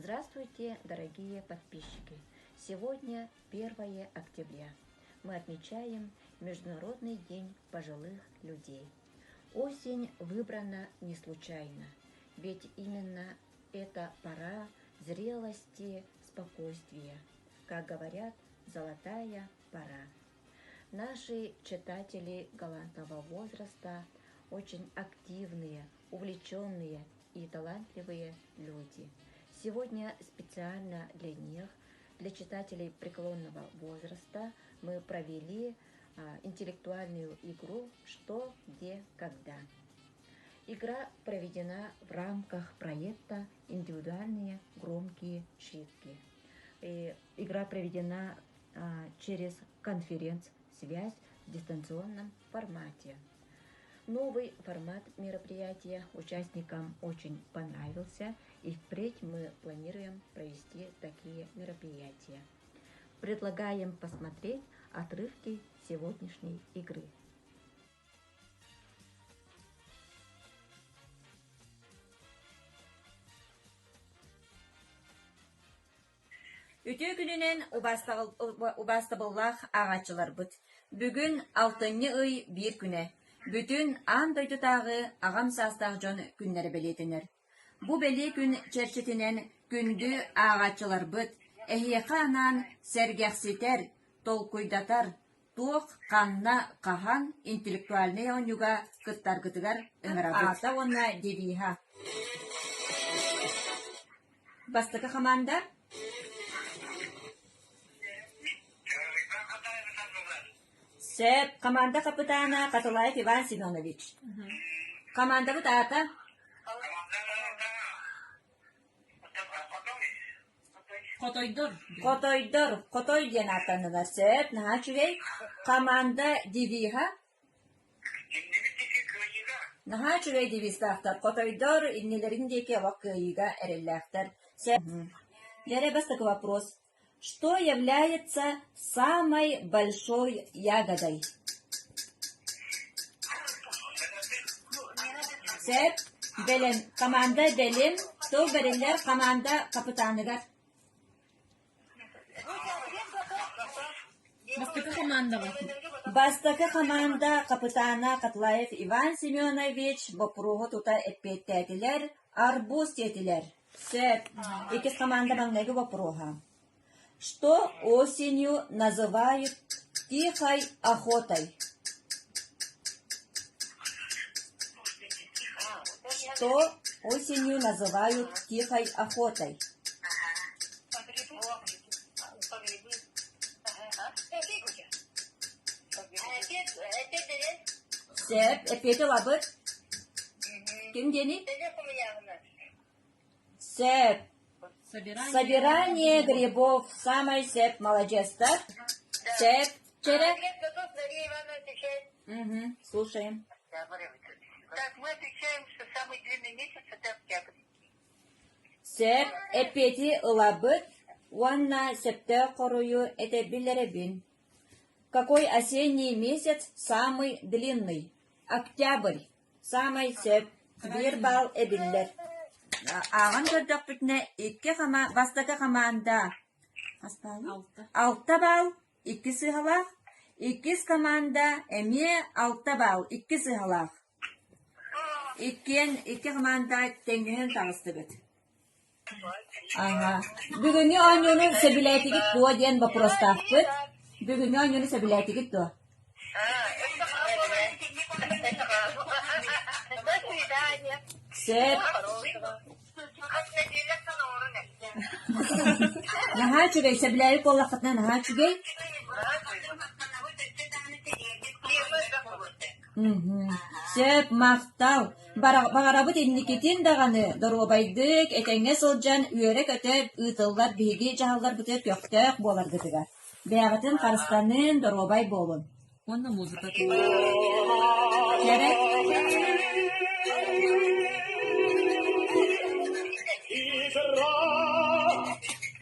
Здравствуйте, дорогие подписчики! Сегодня 1 октября. Мы отмечаем Международный день пожилых людей. Осень выбрана не случайно, ведь именно это пора зрелости, спокойствия, как говорят, золотая пора. Наши читатели галантного возраста очень активные, увлеченные и талантливые люди. Сегодня специально для них, для читателей преклонного возраста, мы провели интеллектуальную игру «Что, где, когда». Игра проведена в рамках проекта «Индивидуальные громкие шрифты». Игра проведена через конференц-связь в дистанционном формате. Новый формат мероприятия участникам очень понравился, и впредь мы планируем провести такие мероприятия. Предлагаем посмотреть отрывки сегодняшней игры. Үтө күнүнен убастабыллах агачылар бут. Бүгүн 6-ый 1 күнэ. Бүтүн ан дойдутагы агам састаг жон күннери белетинер. Бу бели күн черчетинен күндү агачылар бут. Эхиека анан сергекситер, толкуйдатар, туох канна кахан интеллектуальный онюга кыттар-кытыгар ыңырабыт. Ата онна дебиха. Бастыка хамандар? Сеп, команда капитана Катулаев Иван Семенович. Команда бут ата? Котой ден атанылар. Сеп, наха чугей? Команда дивиха? Наха чугей дивистахтар. Котойдор иннелериндеки вакыйга эреллахтар. Сеп, яре бастыка вопрос. Что является самой большой ягодой? Сеп, белем, команда белем, то берелер команда капитаныгар. Бастыка команда капитана Катлаев Иван Семенович бопругу тута эппеттетилер, арбуз тетилер. Сеп, икис команда баңнеги бопруга. Что осенью называют тихой охотой? Что осенью называют тихой охотой? Сеп, эпети лабыт? Ким дени? Сеп. Собирание грибов. Самый сеп, молодец, да? Сеп, чере? Угу, слушаем. Так, мы отвечаем, что самый длинный месяц это октябрь. Сеп, эпети лабыт, уанна септе корую это билеребин. Какой осенний месяц самый длинный? Октябрь. Самый сеп. 1 балл эбиллер. Ағын көрдік бүтіне 2 қама, бастығы команда 6 балл, 2 сығылақ, 2 команда әме 6 балл, 2 сығылақ. 2 команда теңгенен тағысты бүт. Бүгінгі ойнуны сөбіләйтігіт дуа ден бапростақ бүт. Бүгінгі ойнуны сөбіләйтігіт дуа. Сеп. Наха чугей, сөбіләйік олақытна наха чугей? Сеп, мақтал. Бағарабыт енникетін дағаны дұрғабайдық, әтәңе сылжан үйерек өтіп, ұтылдар, бейге жағалдар бұтып, көқтәк болар бұтыға. Бәғытын қарыстанын дұрғабай болын. Онна музыка. Керек?